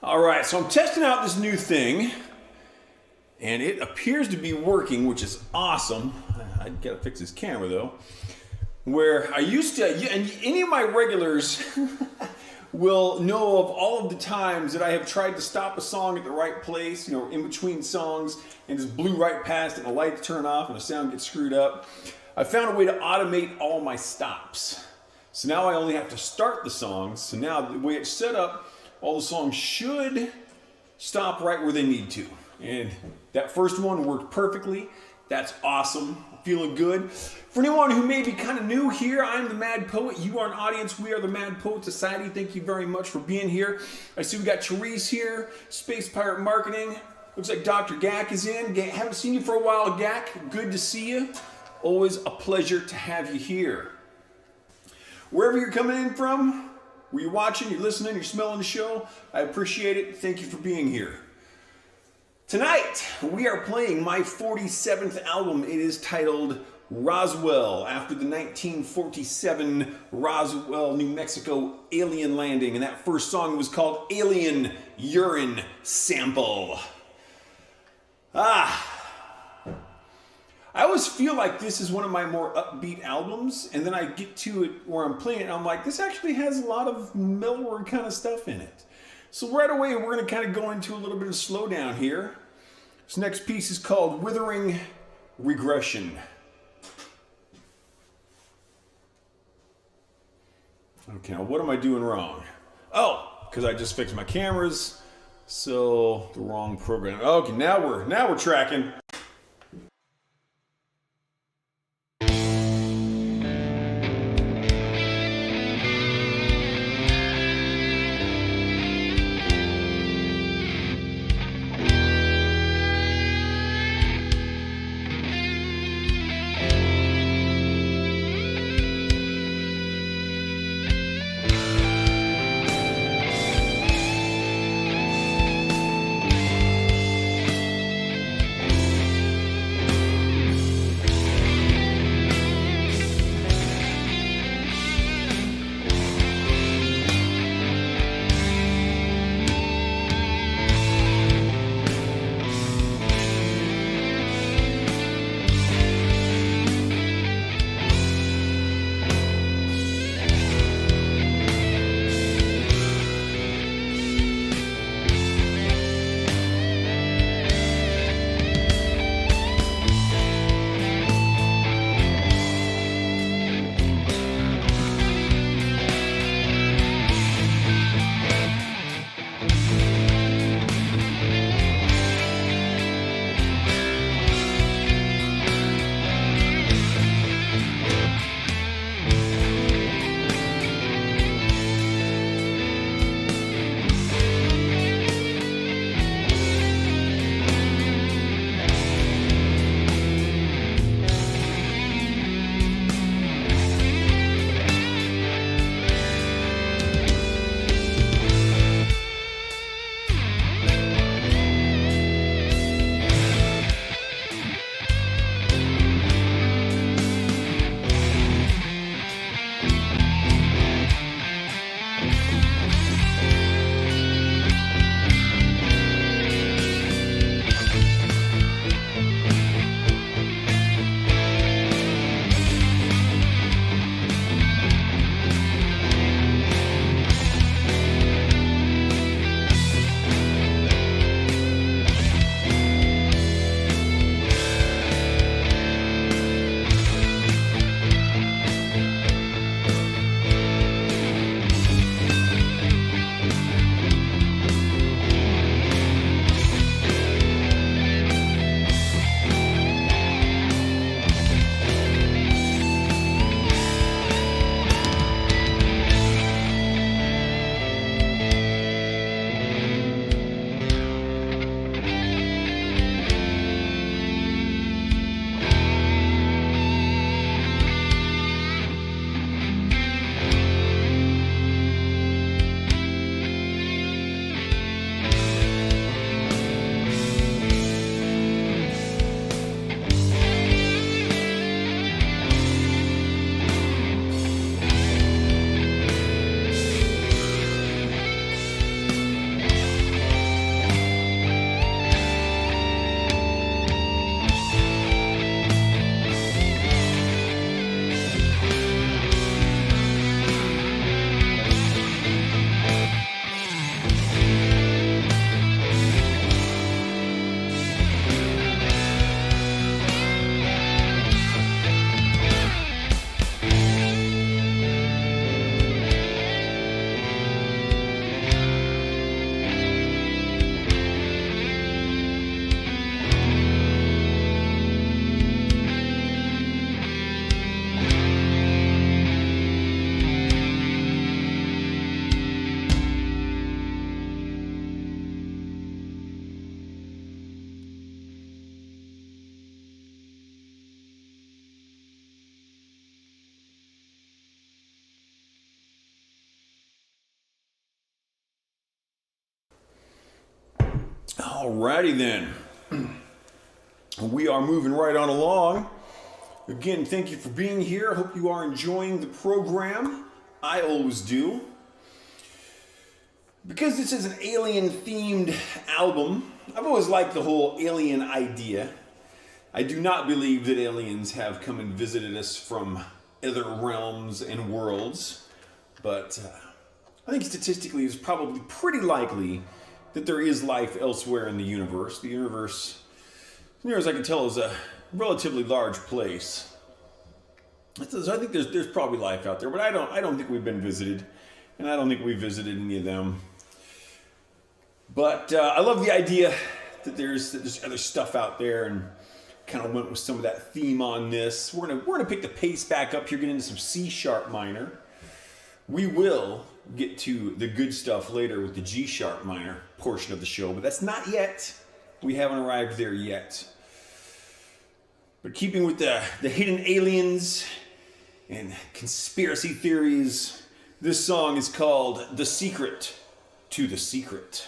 All right, so I'm testing out this new thing, and it appears to be working, which is awesome. I gotta fix this camera though. Where I used to, and any of my regulars will know of all of the times that I have tried to stop a song at the right place, you know, in between songs, and just blew right past it, and the lights turn off, and the sound gets screwed up. I found a way to automate all my stops. So now I only have to start the songs. So now the way it's set up, all the songs should stop right where they need to. And that first one worked perfectly. That's awesome. Feeling good. For anyone who may be kind of new here, I'm the Mad Poet. You are an audience. We are the Mad Poet Society. Thank you very much for being here. I see we got Therese here, Space Pirate Marketing. Looks like Dr. Gak is in. Haven't seen you for a while, Gak. Good to see you. Always a pleasure to have you here. Wherever you're coming in from, where you're watching, you're listening, you're smelling the show, I appreciate it. Thank you for being here. Tonight, we are playing my 47th album. It is titled Roswell, after the 1947 Roswell, New Mexico alien landing. And that first song was called Alien Urine Sample. I always feel like this is one of my more upbeat albums, and then I get to it where I'm playing it, and I'm like, this actually has a lot of mellower kind of stuff in it. So right away, we're going to kind of go into a little bit of slowdown here. This next piece is called Withering Regression. Okay, now what am I doing wrong? Oh, because I just fixed my cameras, so the wrong program. Okay, now we're tracking. Alrighty then. We are moving right on along. Again, thank you for being here. I hope you are enjoying the program. I always do. Because this is an alien-themed album, I've always liked the whole alien idea. I do not believe that aliens have come and visited us from other realms and worlds, but I think statistically it's probably pretty likely that there is life elsewhere in the universe. The universe, as near as I can tell, is a relatively large place. So I think there's probably life out there, but I don't think we've been visited, and I don't think we've visited any of them. But I love the idea that there's other stuff out there, and kind of went with some of that theme on this. We're gonna pick the pace back up here, get into some C sharp minor. We will get to the good stuff later with the G sharp minor portion of the show, but that's not yet. We haven't arrived there yet. But keeping with the hidden aliens and conspiracy theories, this song is called The Secret to the Secret.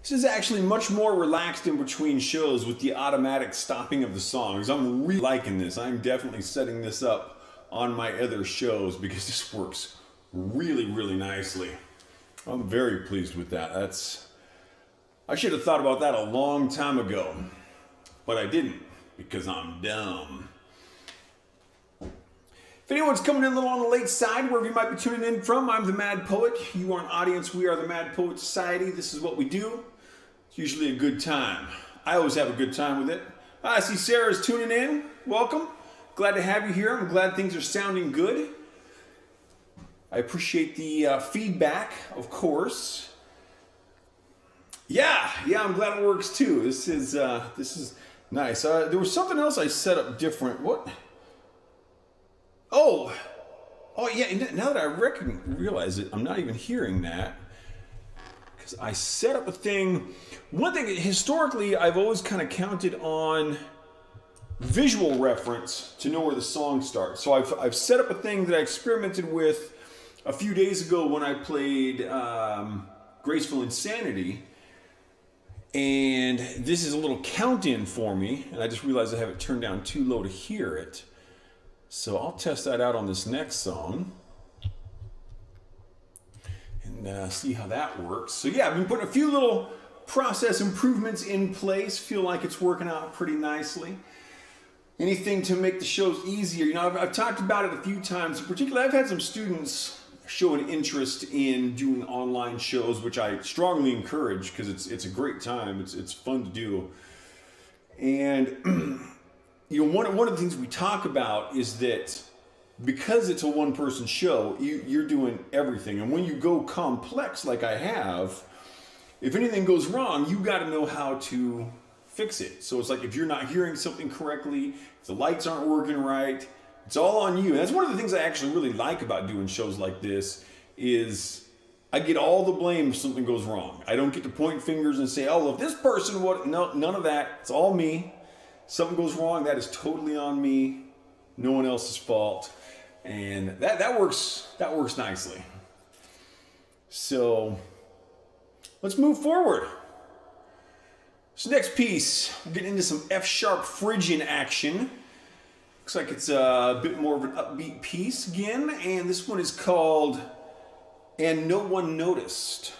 This is actually much more relaxed in between shows with the automatic stopping of the songs. I'm really liking this. I'm definitely setting this up on my other shows because this works really, really nicely. I'm very pleased with that. I should have thought about that a long time ago, but I didn't because I'm dumb. If anyone's coming in a little on the late side, wherever you might be tuning in from, I'm the Mad Poet. You are an audience. We are the Mad Poet Society. This is what we do. It's usually a good time. I always have a good time with it. I see Sarah's tuning in. Welcome. Glad to have you here. I'm glad things are sounding good. I appreciate the feedback, of course. Yeah, I'm glad it works too. This is nice. There was something else I set up different. What? Oh yeah. Now that I realize it, I'm not even hearing that because I set up a thing. One thing historically, I've always kind of counted on visual reference to know where the song starts. So I've set up a thing that I experimented with a few days ago when I played Graceful Insanity. And this is a little count-in for me. And I just realized I have it turned down too low to hear it. So I'll test that out on this next song. And see how that works. So yeah, I've been putting a few little process improvements in place. Feel like it's working out pretty nicely. Anything to make the shows easier. You know, I've talked about it a few times. In particular, I've had some students show an interest in doing online shows, which I strongly encourage because it's a great time. It's fun to do. And you know, one of the things we talk about is that because it's a one-person show, you're doing everything. And when you go complex like I have, if anything goes wrong, you got to know how to fix it. So it's like if you're not hearing something correctly, if the lights aren't working right, it's all on you. And that's one of the things I actually really like about doing shows like this is I get all the blame if something goes wrong. I don't get to point fingers and say, oh, well, if this person would... No, none of that. It's all me. Something goes wrong, that is totally on me. No one else's fault. And that works nicely. So let's move forward. This next piece, we're getting into some F-sharp Phrygian action. Looks like it's a bit more of an upbeat piece again, and this one is called And No One Noticed.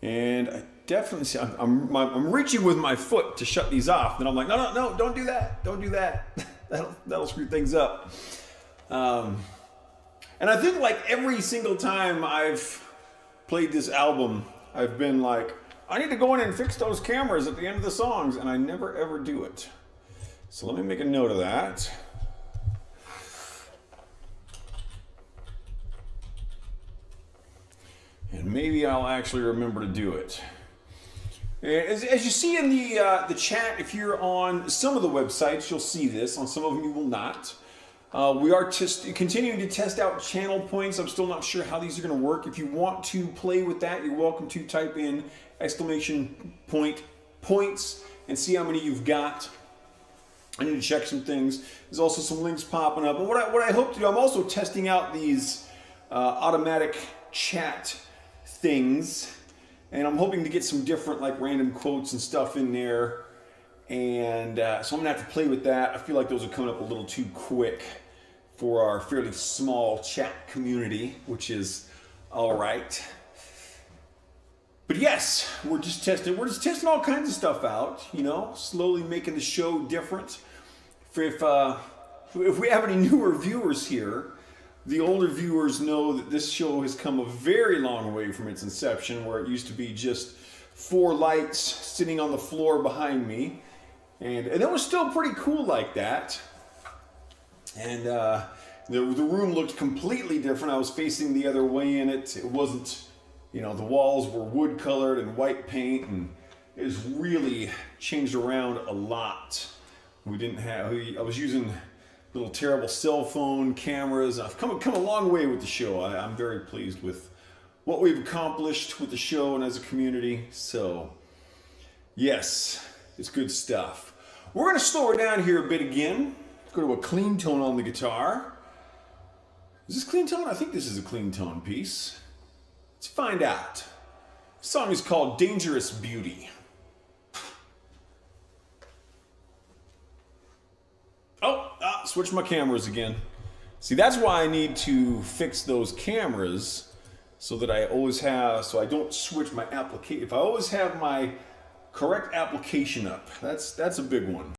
And I definitely see, I'm reaching with my foot to shut these off. And I'm like, no, don't do that. Don't do that. that'll screw things up. And I think like every single time I've played this album, I've been like, I need to go in and fix those cameras at the end of the songs. And I never ever do it. So let me make a note of that. And maybe I'll actually remember to do it. As you see in the chat, if you're on some of the websites, you'll see this. On some of them, you will not. We are continuing to test out channel points. I'm still not sure how these are going to work. If you want to play with that, you're welcome to type in exclamation point points and see how many you've got. I need to check some things. There's also some links popping up. And what I hope to do, I'm also testing out these automatic chat things, and I'm hoping to get some different like random quotes and stuff in there, and so I'm gonna have to play with that. I feel like those are coming up a little too quick for our fairly small chat community, which is all right. But yes, we're just testing all kinds of stuff out, you know, slowly making the show different. If we have any newer viewers here, the older viewers know that this show has come a very long way from its inception, where it used to be just 4 lights sitting on the floor behind me. And it was still pretty cool like that. And the room looked completely different. I was facing the other way in it. It wasn't, you know, the walls were wood colored and white paint, and it was really changed around a lot. I was using little terrible cell phone cameras. I've come a long way with the show. I'm very pleased with what we've accomplished with the show and as a community. So, yes, it's good stuff. We're going to slow her down here a bit again. Go to a clean tone on the guitar. Is this clean tone? I think this is a clean tone piece. Let's find out. The song is called Dangerous Beauty. Switch my cameras again. See, that's why I need to fix those cameras so that so I don't switch my application. If I always have my correct application up, that's a big one.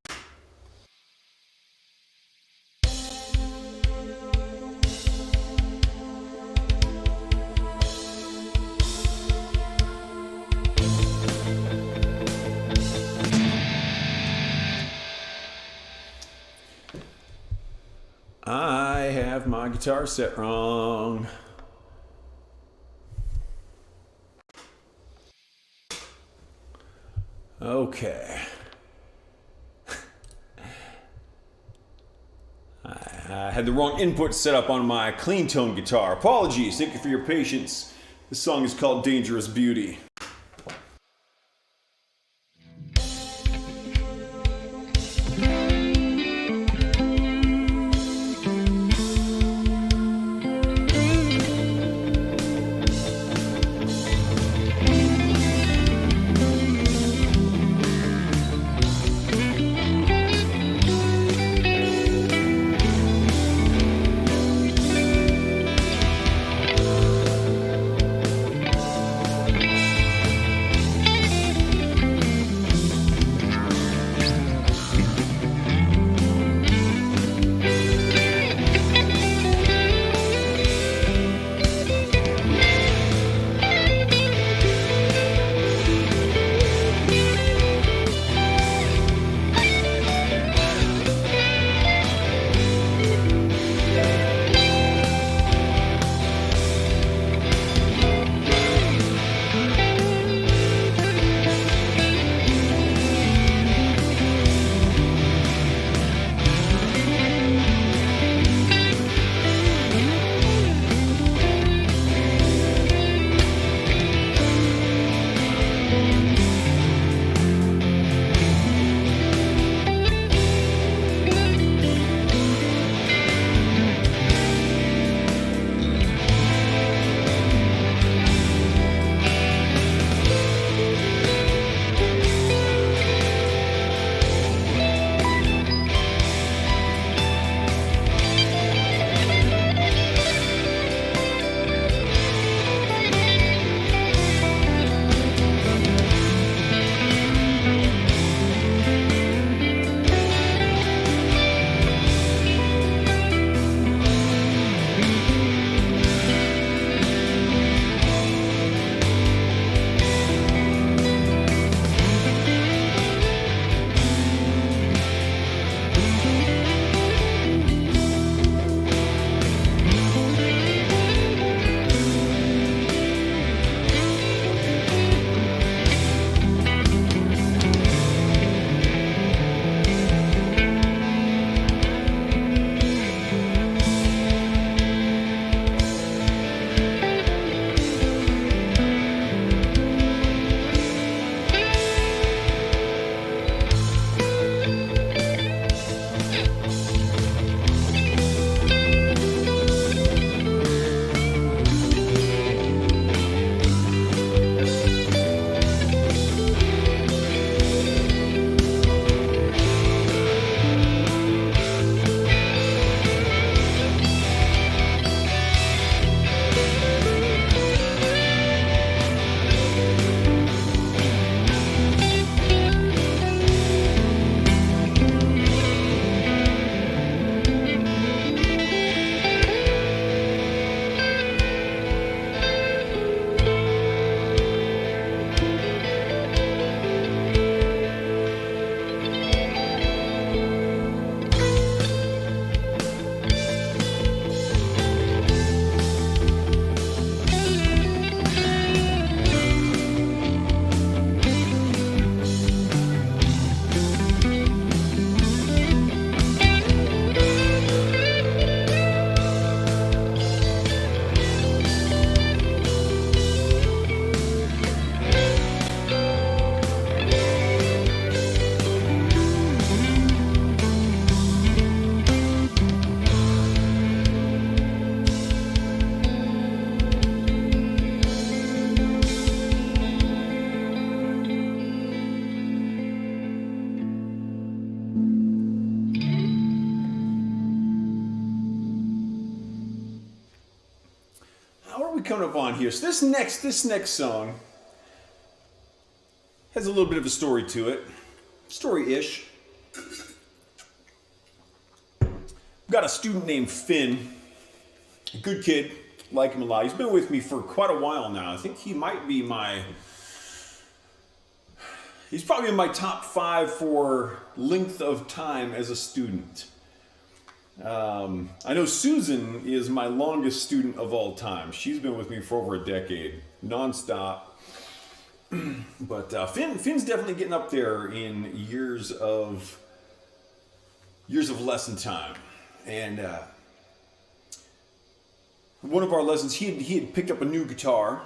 I have my guitar set wrong. Okay. I had the wrong input set up on my clean tone guitar. Apologies. Thank you for your patience. This song is called Dangerous Beauty. coming up on here? So this next song has a little bit of a story to it. Story-ish. I've got a student named Finn. A good kid. Like him a lot. He's been with me for quite a while now. I think he might be he's probably in my top 5 for length of time as a student. I know Susan is my longest student of all time. She's been with me for over a decade, nonstop. But Finn's definitely getting up there in years of lesson time. And one of our lessons, he had picked up a new guitar,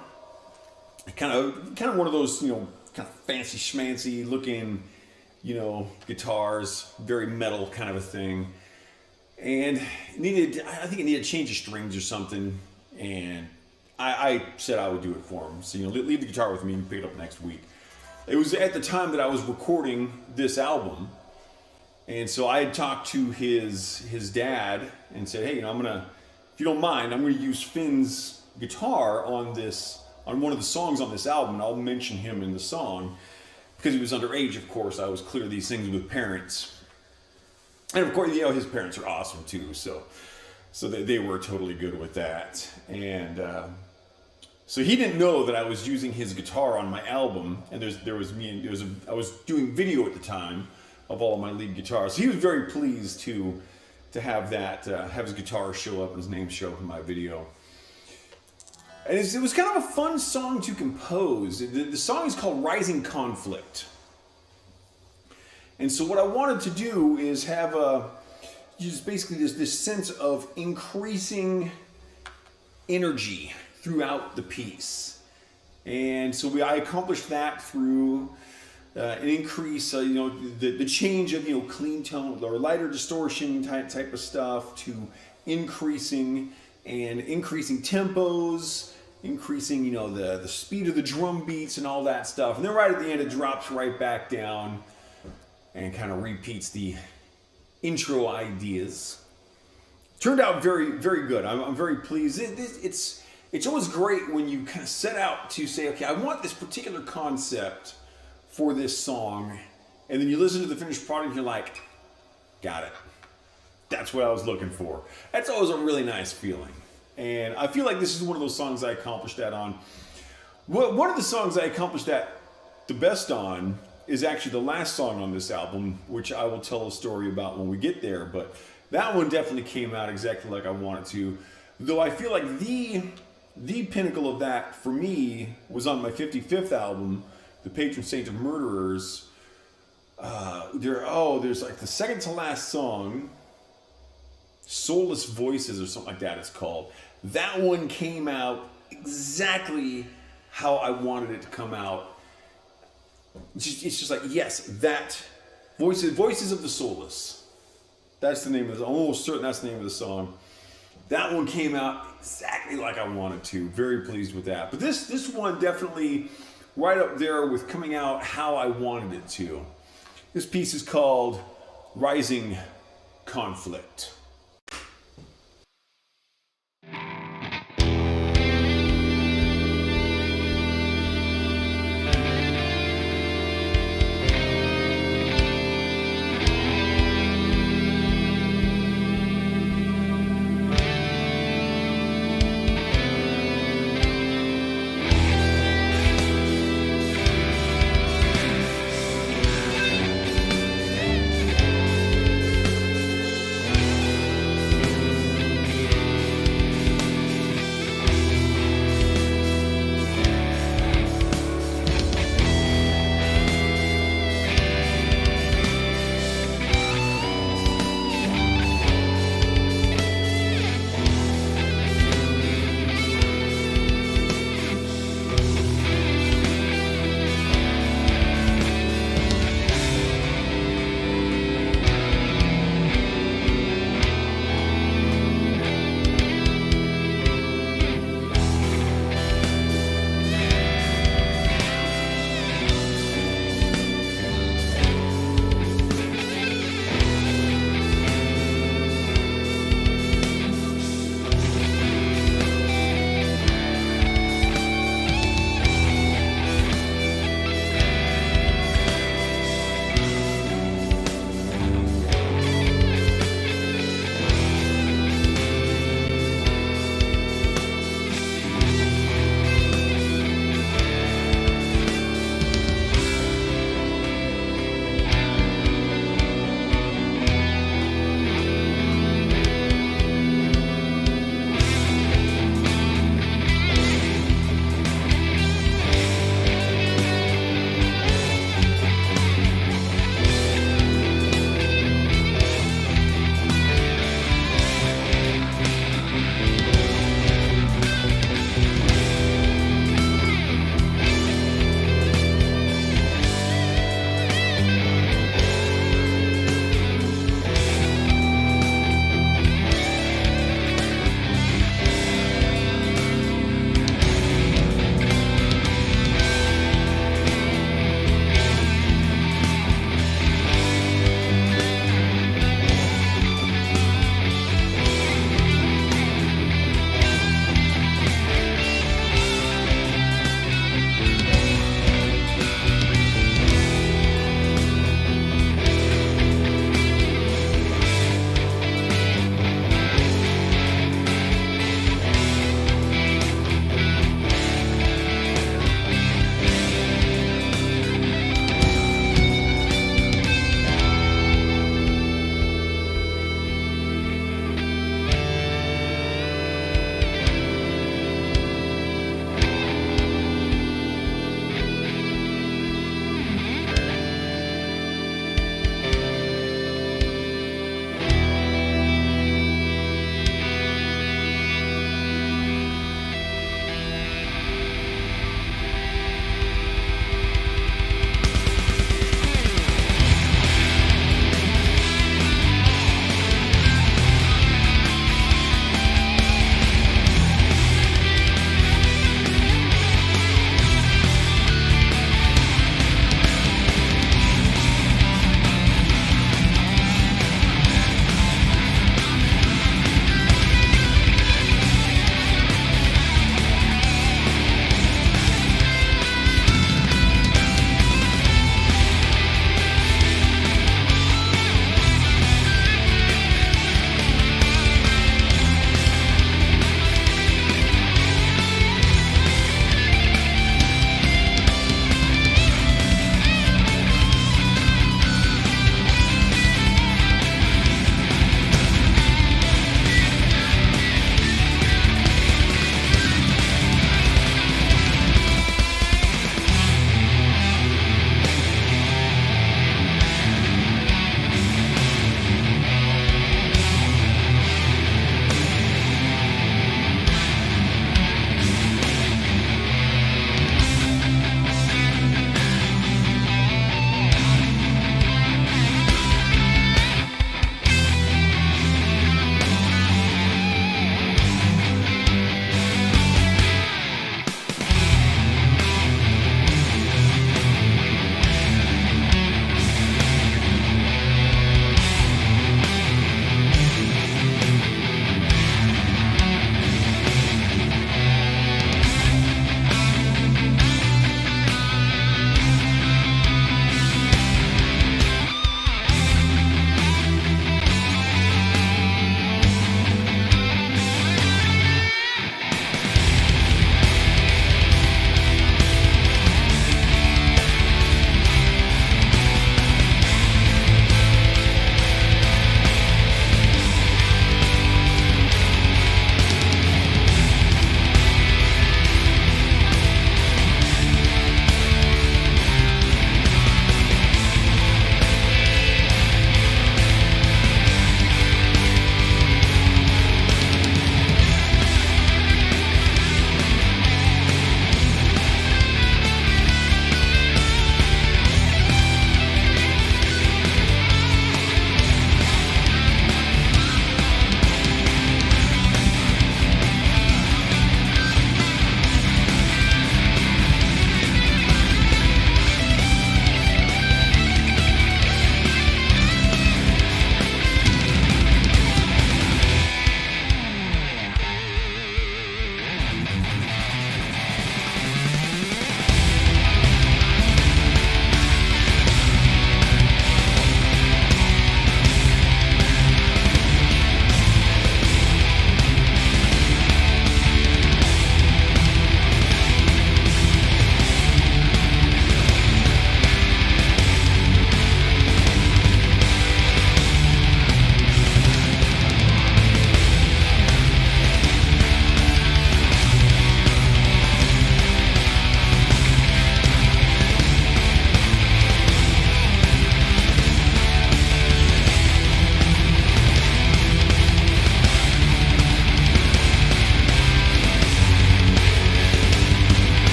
kind of one of those, kind of fancy schmancy looking, guitars, very metal kind of a thing. And I think it needed a change of strings or something. And I said I would do it for him. So, leave the guitar with me and pick it up next week. It was at the time that I was recording this album. And so I had talked to his dad and said, hey, if you don't mind, I'm going to use Finn's guitar on one of the songs on this album. And I'll mention him in the song. Because he was underage, of course, I was clear these things with parents. And of course, his parents are awesome too, so they were totally good with that. And so he didn't know that I was using his guitar on my album, and I was doing video at the time of all of my lead guitars. So he was very pleased to have that have his guitar show up and his name show up in my video. And it was kind of a fun song to compose. The song is called "Rising Conflict." And so what I wanted to do is have just basically this sense of increasing energy throughout the piece. And so I accomplished that through an increase, the change of, clean tone or lighter distortion type of stuff to increasing tempos, increasing, the speed of the drum beats and all that stuff. And then right at the end, it drops right back down and kind of repeats the intro ideas. Turned out very, very good. I'm very pleased. It's always great when you kind of set out to say, okay, I want this particular concept for this song, and then you listen to the finished product and you're like, got it. That's what I was looking for. That's always a really nice feeling. And I feel like this is one of those songs I accomplished that on. One of the songs I accomplished that the best on is actually the last song on this album, which I will tell a story about when we get there. But that one definitely came out exactly like I wanted to. Though I feel like the pinnacle of that for me was on my 55th album, The Patron Saint of Murderers. There's like the second to last song, Soulless Voices or something like that it's called. That one came out exactly how I wanted it to come out. It's just like, yes, that Voices of the Soulless. That's the name of the song. I'm almost certain that's the name of the song. That one came out exactly like I wanted to. Very pleased with that. But this one definitely right up there with coming out how I wanted it to. This piece is called Rising Conflict.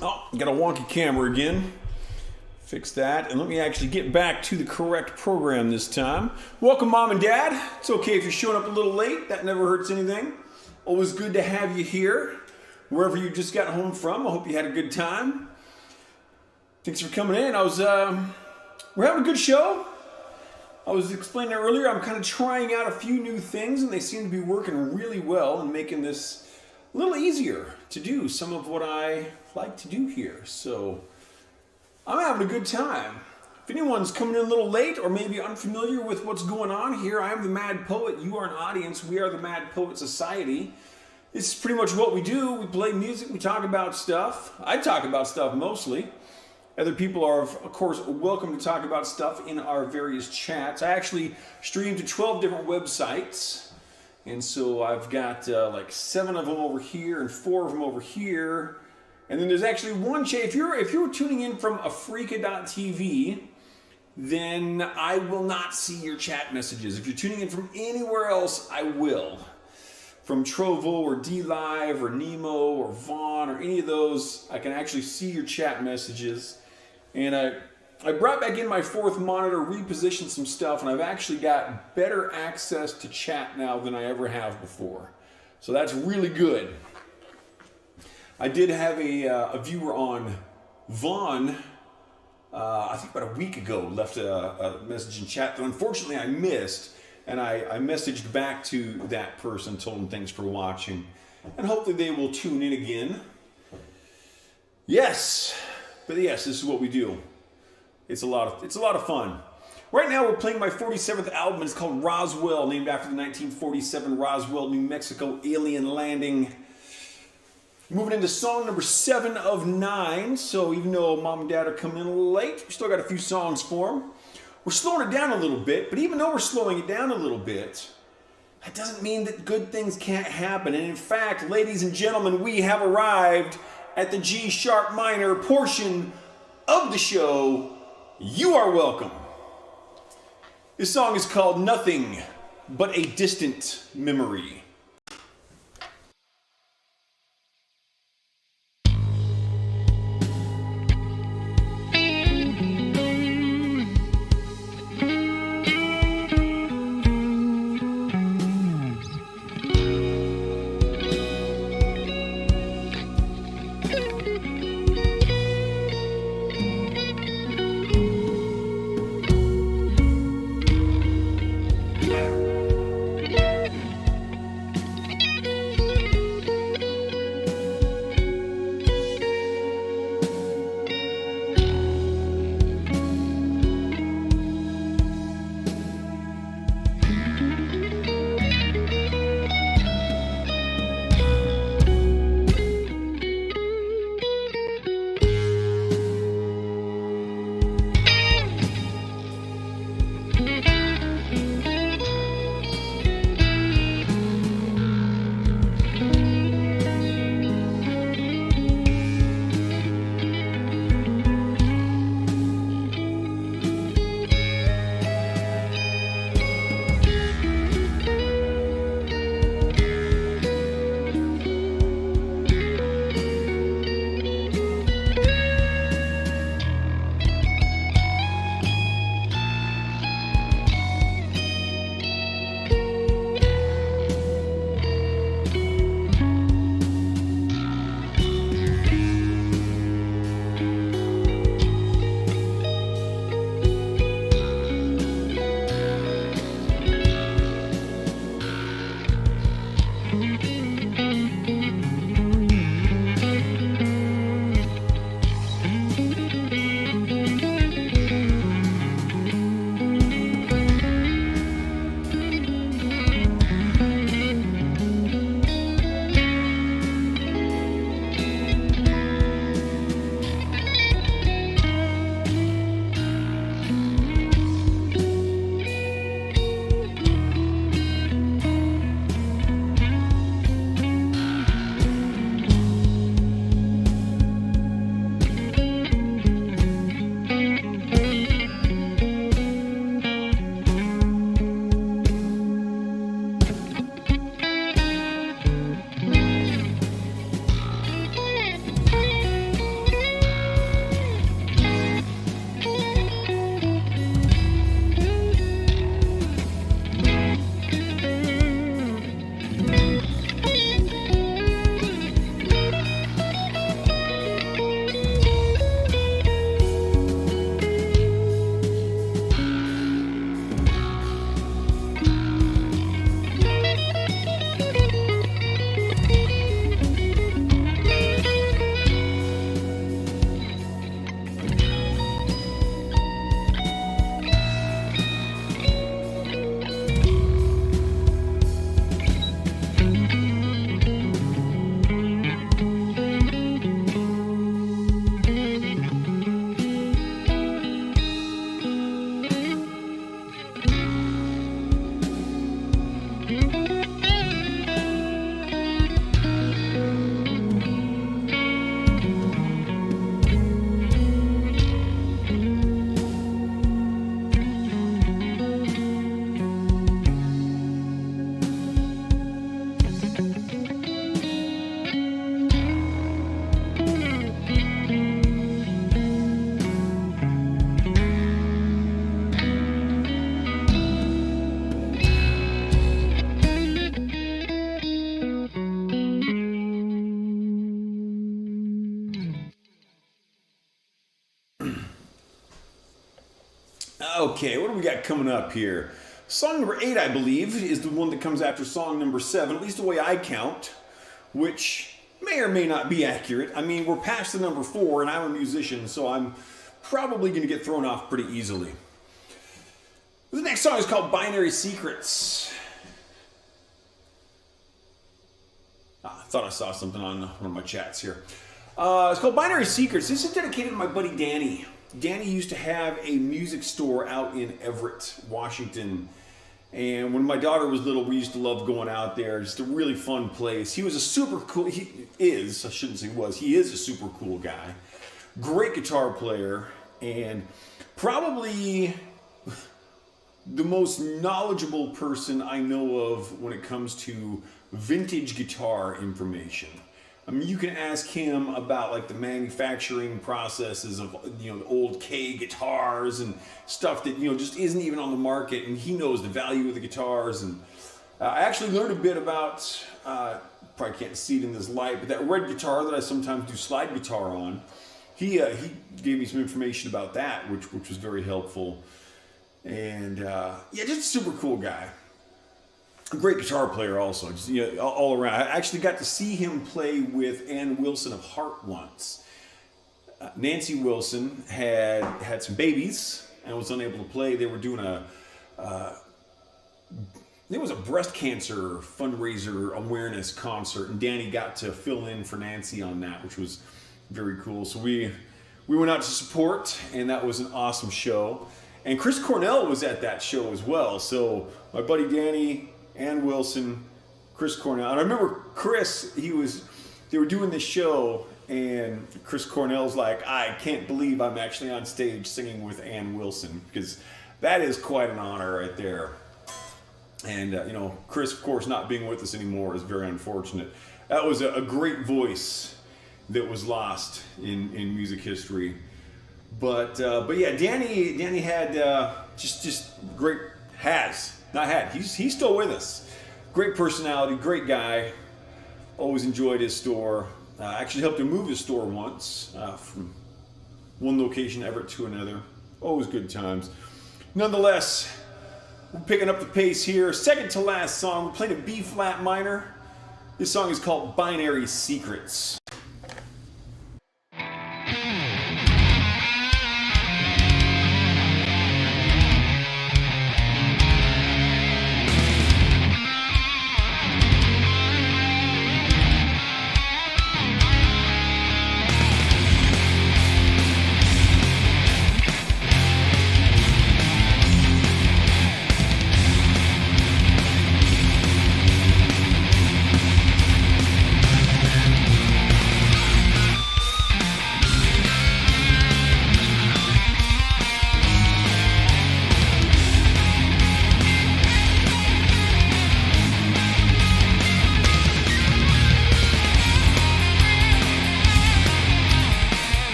Oh, got a wonky camera again. Fix that, and let me actually get back to the correct program this time. Welcome, Mom and Dad. It's okay if you're showing up a little late. That never hurts anything. Always good to have you here, wherever you just got home from. I hope you had a good time. Thanks for coming in. We're having a good show. I was explaining earlier, I'm kind of trying out a few new things, and they seem to be working really well and making this a little easier to do some of what I like to do here. So I'm having a good time. If anyone's coming in a little late or maybe unfamiliar with what's going on here, I am the Mad Poet. You are an audience. We are the Mad Poet Society. This is pretty much what we do. We play music. We talk about stuff. I talk about stuff mostly. Other people are, of course, welcome to talk about stuff in our various chats. I actually stream to 12 different websites. And so I've got like 7 of them over here and 4 of them over here. And then there's actually one chat. If you're tuning in from Africa.tv, then I will not see your chat messages. If you're tuning in from anywhere else, I will. From Trovo or DLive or Nemo or Vaughn or any of those, I can actually see your chat messages. And I brought back in my 4th monitor, repositioned some stuff, and I've actually got better access to chat now than I ever have before. So that's really good. I did have a viewer on Vaughn, I think about a week ago, left a message in chat that unfortunately I missed, and I messaged back to that person, told them thanks for watching, and hopefully they will tune in again. Yes, this is what we do. It's a lot of fun. Right now we're playing my 47th album. It's called Roswell, named after the 1947 Roswell, New Mexico alien landing. Moving into song number 7 of 9, so even though Mom and Dad are coming in a little late, we still got a few songs for them. We're slowing it down a little bit, but even though we're slowing it down a little bit, that doesn't mean that good things can't happen. And in fact, ladies and gentlemen, we have arrived at the G sharp minor portion of the show. You are welcome. This song is called Nothing But a Distant Memory. Okay, what do we got coming up here? Song number 8, I believe, is the one that comes after song number 7, at least the way I count, which may or may not be accurate. I mean, we're past the number 4, and I'm a musician, so I'm probably going to get thrown off pretty easily. The next song is called Binary Secrets. I thought I saw something on one of my chats here. It's called Binary Secrets. This is dedicated to my buddy Danny. Danny used to have a music store out in Everett, Washington. And when my daughter was little, we used to love going out there. Just a really fun place. He was a super cool, he is a super cool guy. Great guitar player, and probably the most knowledgeable person I know of when it comes to vintage guitar information. I mean, you can ask him about like the manufacturing processes of, you know, the old K guitars and stuff that, you know, just isn't even on the market, and he knows the value of the guitars. And I actually learned a bit about, probably can't see it in this light, but that red guitar that I sometimes do slide guitar on, he gave me some information about that, which was very helpful. And yeah, just a super cool guy. A great guitar player also, just, you know, all around. I actually got to see him play with Ann Wilson of Heart once. Nancy Wilson had some babies and was unable to play. They were doing there was a breast cancer fundraiser awareness concert, and Danny got to fill in for Nancy on that, which was very cool. So we went out to support, and that was an awesome show. And Chris Cornell was at that show as well. So my buddy Danny, Ann Wilson, Chris Cornell. And I remember Chris, they were doing this show, and Chris Cornell's like, I can't believe I'm actually on stage singing with Ann Wilson, because that is quite an honor right there. And, you know, Chris, of course, not being with us anymore is very unfortunate. That was a great voice that was lost in music history. But yeah, Danny had just great, he's still with us. Great personality, great guy. Always enjoyed his store. Actually helped him move his store once from one location, Everett, to another. Always good times. Nonetheless, we're picking up the pace here. Second to last song, we're playing a B flat minor. This song is called Binary Secrets.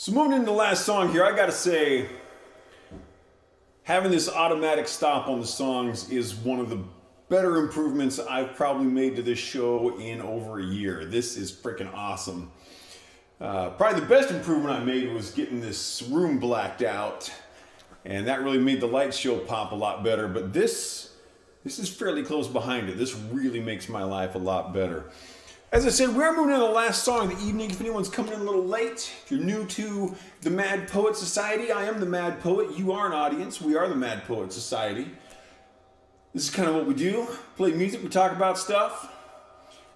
So moving into the last song here, I gotta say, having this automatic stop on the songs is one of the better improvements I've probably made to this show in over a year. This is freaking awesome. Probably the best improvement I made was getting this room blacked out, and that really made the light show pop a lot better. But this is fairly close behind it. This really makes my life a lot better. As I said, we're moving into the last song of the evening. If anyone's coming in a little late, if you're new to the Mad Poet Society, I am the Mad Poet. You are an audience. We are the Mad Poet Society. This is kind of what we do. Play music, we talk about stuff.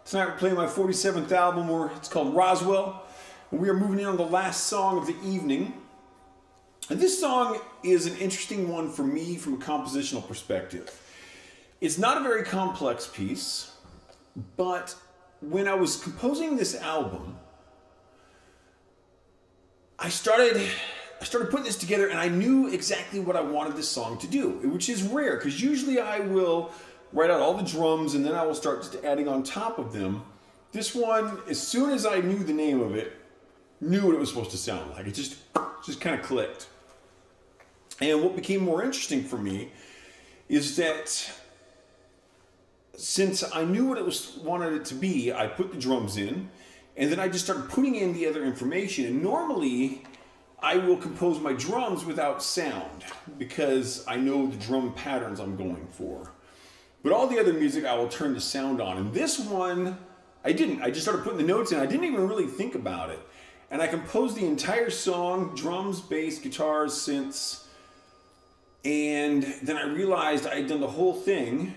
Tonight we're playing my 47th album, it's called Roswell. And we are moving in on the last song of the evening. And this song is an interesting one for me from a compositional perspective. It's not a very complex piece, but when I was composing this album, I started putting this together, and I knew exactly what I wanted this song to do, which is rare, because usually I will write out all the drums and then I will start just adding on top of them. This one, as soon as I knew the name of it, knew what it was supposed to sound like. It just kind of clicked. And what became more interesting for me is that since I knew what wanted it to be, I put the drums in, and then I just started putting in the other information. And normally, I will compose my drums without sound because I know the drum patterns I'm going for. But all the other music, I will turn the sound on. And this one, I didn't. I just started putting the notes in. I didn't even really think about it. And I composed the entire song, drums, bass, guitars, synths. And then I realized I had done the whole thing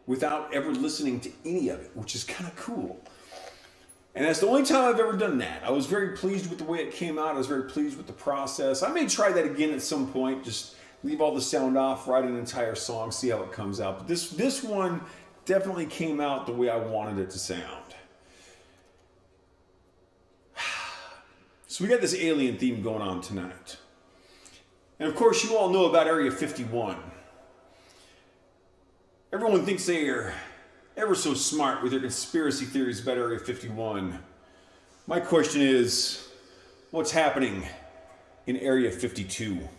without ever listening to any of it, which is kind of cool. And that's the only time I've ever done that. I was very pleased with the way it came out. I was very pleased with the process. I may try that again at some point, just leave all the sound off, write an entire song, see how it comes out. But this one definitely came out the way I wanted it to sound. So we got this alien theme going on tonight. And of course, you all know about Area 51. Everyone thinks they are ever so smart with their conspiracy theories about Area 51. My question is, what's happening in Area 52?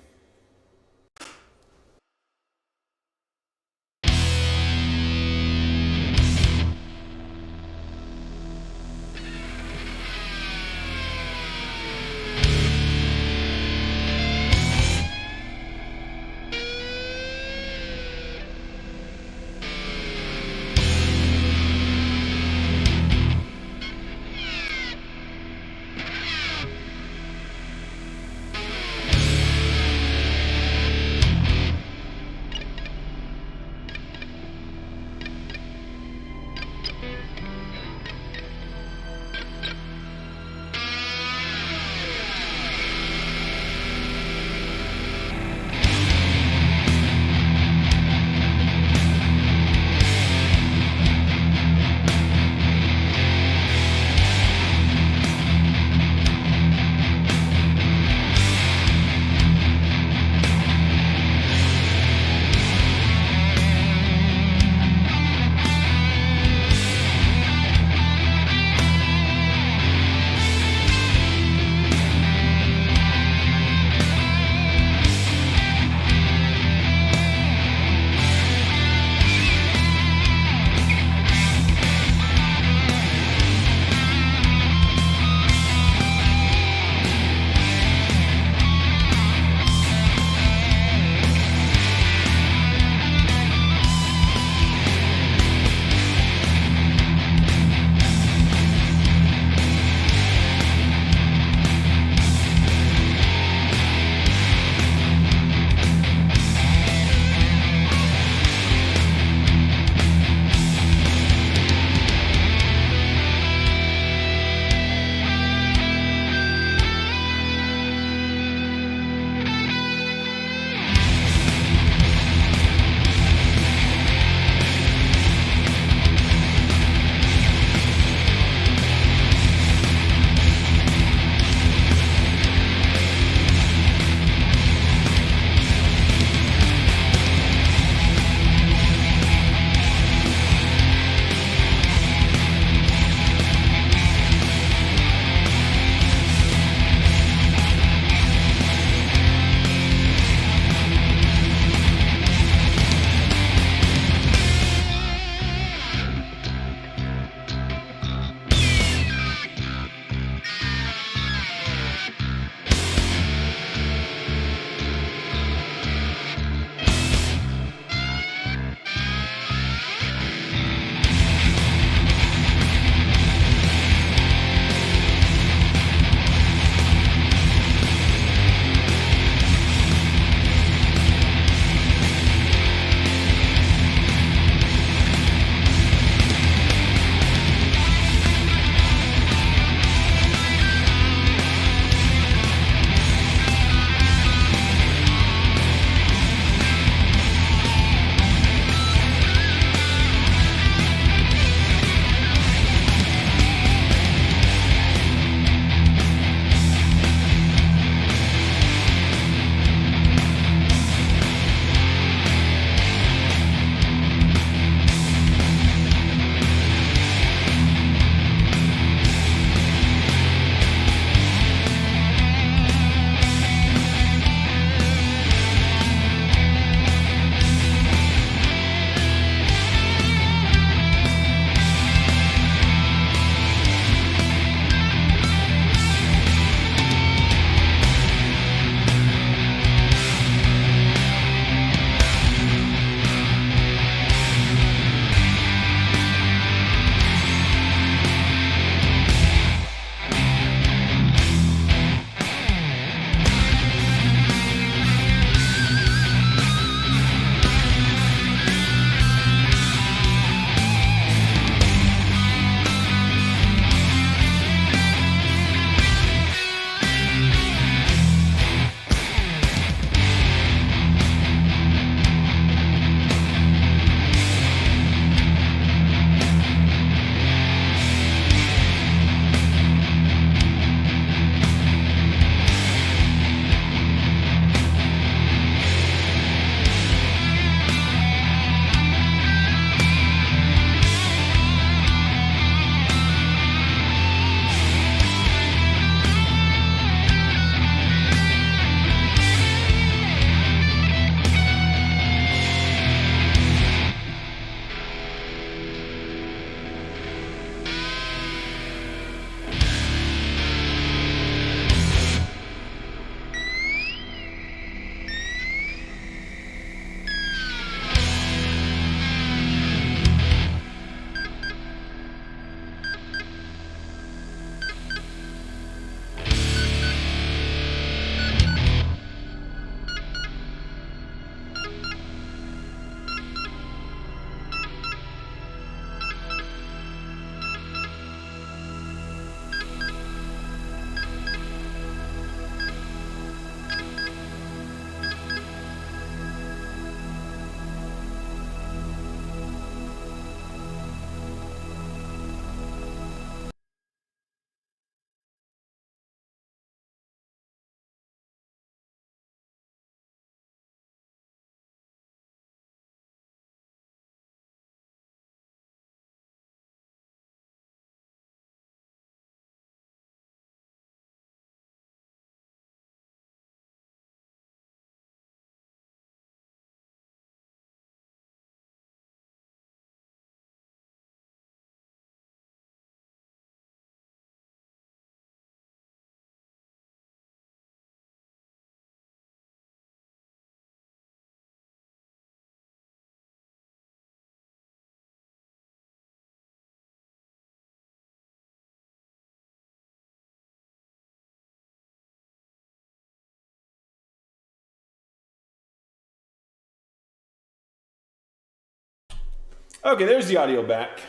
Okay, there's the audio back.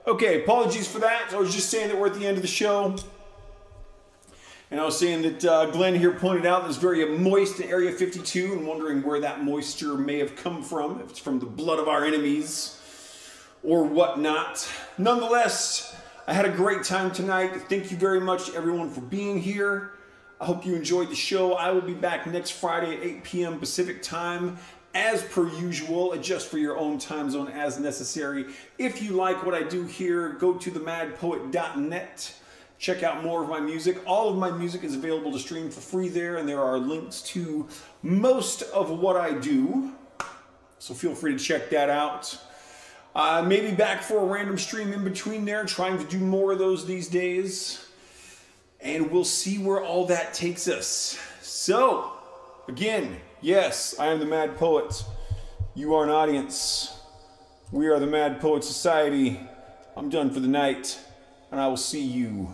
Okay, apologies for that. I was just saying that we're at the end of the show. And I was saying that Glenn here pointed out that it's very moist in Area 52 and wondering where that moisture may have come from, if it's from the blood of our enemies or whatnot. Nonetheless, I had a great time tonight. Thank you very much, everyone, for being here. I hope you enjoyed the show. I will be back next Friday at 8 p.m. Pacific time. As per usual, adjust for your own time zone as necessary. If you like what I do here, go to themadpoet.net. Check out more of my music. All of my music is available to stream for free there, and there are links to most of what I do. So feel free to check that out. Maybe back for a random stream in between there, trying to do more of those these days. And we'll see where all that takes us. So, again, yes, I am the Mad Poet. You are an audience. We are the Mad Poet Society. I'm done for the night, and I will see you